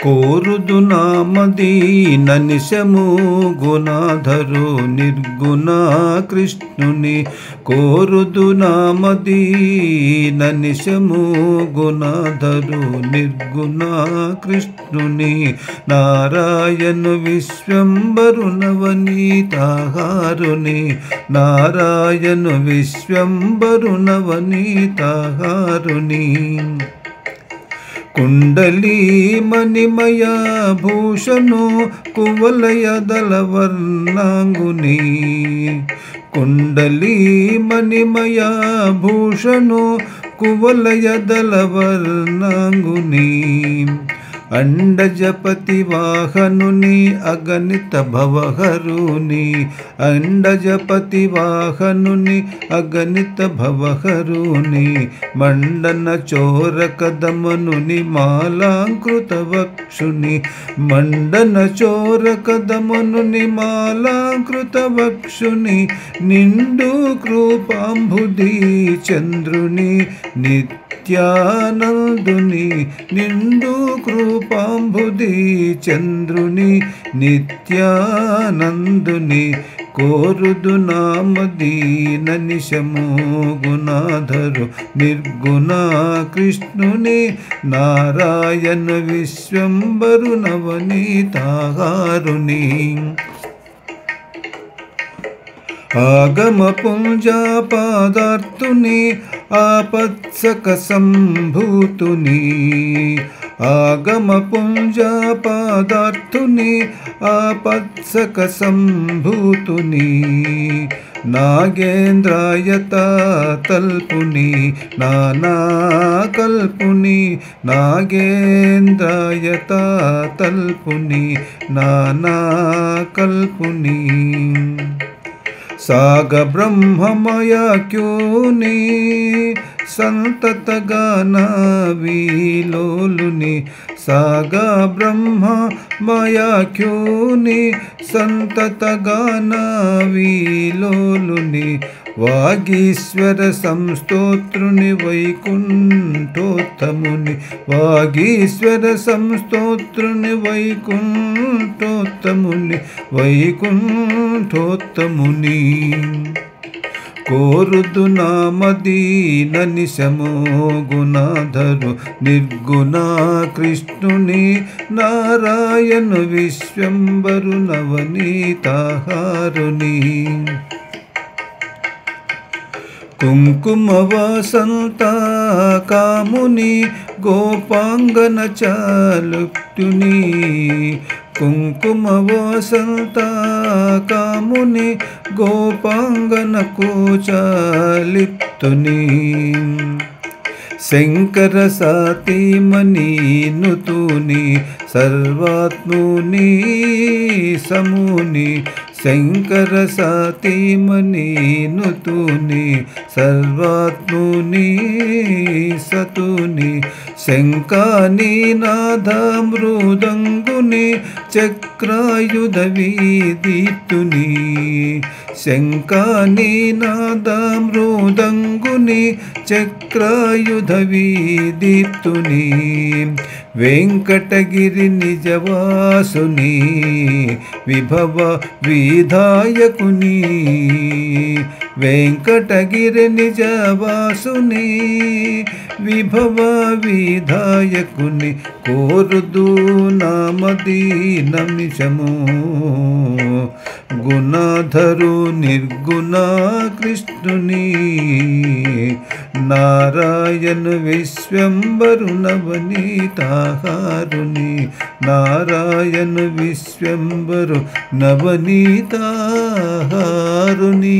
కోరుదు నామదీన నిశము గుణాధరు నిర్గుణ కృష్ణుని కోరుదు నామదీన నిశము గుణాధరు నిర్గుణ కృష్ణుని నారాయణు విశ్వంబరు నవనీతాహారుని నారాయణు విశ్వంబరు నవనీతాహారుని కుండలీ మణిమయ భూషణు కువలయ దళవర్ణాంగుని కుండలీ మణిమయ భూషణు కువలయ దళవర్ణాంగుని అండజపతి వాహనుని అగణిత భవహరుని అండజపతి వాహనుని అగణిత భవహరుని మండన చోర కదమనుని మాలాంకృత వక్షుని మండన చోర కదమనుని మాలాంకృత వక్షుని నిండు కృపాంబుధి చంద్రుని నిత్యానందుని నిండు కృపాంబుధి చంద్రుని నిత్యానందుని కోరుదు నామదీన నిశము గుణాధరు నిర్గుణ కృష్ణుని నారాయణ విశ్వంబరు నవనీతాహారుని ఆగమ పుంజా పాదార్థుని ఆపత్సక సంభూతుని ఆగమ పుంజా పాదార్థుని ఆపత్సక సంభూతుని నాగేంద్రాయత తల్పుని నానా కల్పుని నాగేంద్రాయత తల్పుని నానా కల్పుని సాగ బ్రహ్మమయ క్యూని సంతత గాన విలోలుని సాగ బ్రహ్మమయ క్యూని సంతత గాన విలోలుని వాగీశ్వర సంస్తోత్రుని వైకుంఠోత్తముని వాగీశ్వర సంస్తోత్రుని వైకుంఠోత్తముని వైకుంఠోత్తముని కోరుదు నామదీన నిశము గుణాధరు నిర్గుణ కృష్ణుని నారాయణు విశ్వంబరు నవనీతాహారుని కుంకుమ వసంత కాముని గోపాంగన చాలుక్తుని కుంకుమ వసంత కాముని గోపాంగన కోచాలిప్తుని శంకర సాతిమణి నుతుని సర్వాత్ముని సముని శంకర సాతిమణి నుతుని సర్వాత్ముని సతుని శంకాని నాద మృదంగుని చక్రాయుధ వీదితుని శంకాని నాద మృదంగుని చక్రాయుధ వీదితుని వెంకటగిరి నిజవాసుని విభవ విధాయకుని వెంకటగిరి నిజవాసుని విభవ విధాయకుని కోరుదు నామదీన నిశము గుణాధరు నిర్గుణ కృష్ణుని నారాయణ విశ్వంబరు నవనీతాహారుని నారాయణ విశ్వంబరు నవనీతాహారుని